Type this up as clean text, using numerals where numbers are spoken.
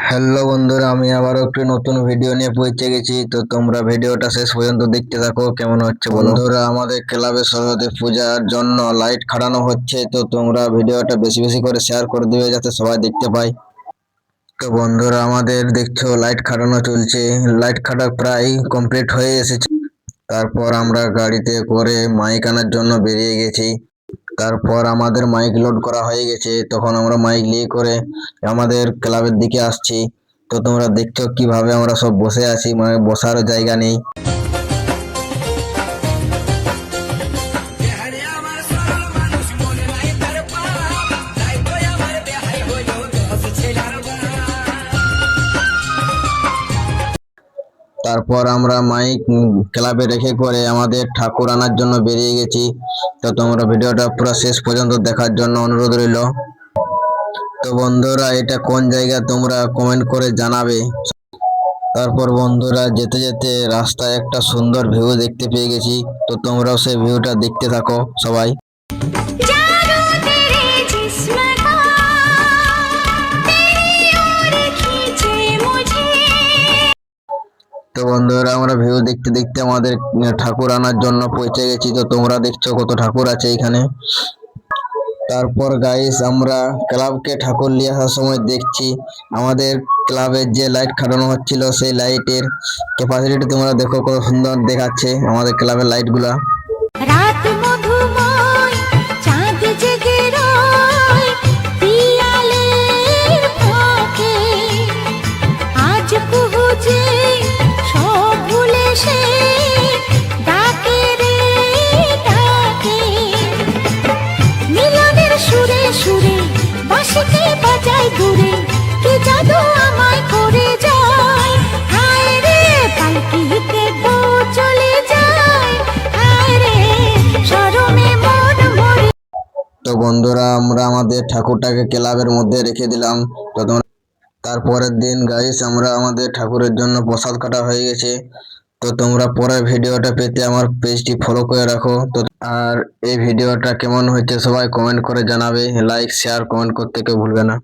Hello বন্ধুরা, আমি আবারও একটি নতুন ভিডিও নিয়ে পৌঁছে গেছি। তো তোমরা ভিডিওটা শেষ পর্যন্ত দেখতে থাকো, কেমন হচ্ছে বলো। বন্ধুরা, আমাদের ক্লাবে সরস্বতী পূজার জন্য লাইট খাটানো হচ্ছে, তো তোমরা ভিডিওটা বেশি বেশি করে শেয়ার করে দিবে যাতে সবাই দেখতে পায়। তো বন্ধুরা, আমাদের দেখছো লাইট খাটানো চলছে, লাইট খাটা প্রায় কমপ্লিট হয়ে এসেছে। তারপর আমরা গাড়িতে করে মাইক আনার জন্য বেরিয়ে গেছি। তারপর আমাদের মাইক লোড করা হয়ে গেছে, তখন আমরা মাইক নিয়ে করে আমাদের ক্লাবের দিকে আসছি। তো তোমরা দেখছো কিভাবে আমরা সব বসে আছি, মানে বসারও জায়গা নেই। তারপর আমরা মাইক ক্লাবে রেখে করে আমাদের ঠাকুর আনার জন্য বেরিয়ে গেছি। তো তোমরা ভিডিওটা পুরো শেষ পর্যন্ত দেখার জন্য অনুরোধ রইল। তো বন্ধুরা, এটা কোন জায়গা তোমরা কমেন্ট করে জানাবে। তারপর বন্ধুরা, যেতে যেতে রাস্তায় একটা সুন্দর ভিউ দেখতে পেয়ে গেছি। তো তোমরাও সেই ভিউটা দেখতে থাকো সবাই। তো বন্ধুরা, আমরা ভিউ দেখতে দেখতে আমাদের ঠাকুর আনার জন্য পৌঁছে গেছি। তো তোমরা দেখছো কত ঠাকুর আছে এখানে। তারপর গাইস, আমরা ক্লাবকে ঠাকুর নিয়ে আসার সময় দেখছি আমাদের ক্লাবের যে লাইট খাটানো হচ্ছিল সেই লাইটের ক্যাপাসিটি তোমরা দেখো, কত সুন্দর দেখাচ্ছে আমাদের ক্লাবের লাইটগুলা। রাত মধুময়, চাঁদ জেগে রয় পিয়ালের ফাঁকে, আজ কুহুজে সব ভুলে সে ডাকে রে ডাকে, মিলনের সুরে সুরে বাঁশিতে বাজায় দূরে, কি জাদু আমায় করে যায়, হায় রে পালকিতে বউ চলে যায়, হায় রে শরমে মন মরে। তো বন্ধুরা, আমরা আমাদের ঠাকুরটাকে ক্লাবের মধ্যে রেখে দিলাম। তো তোমরা তারপরের দিন গাইস, আমরা আমাদের ঠাকুরের জন্য প্রসাদ কাটা হয়ে গেছে। তো তোমরা পরের ভিডিওটা পেতে আমার পেজটি ফলো করে রাখো। তো আর এই ভিডিওটা কেমন হয়েছে সবাই কমেন্ট করে জানাবে, লাইক শেয়ার কমেন্ট করতে কেউ ভুলবে না।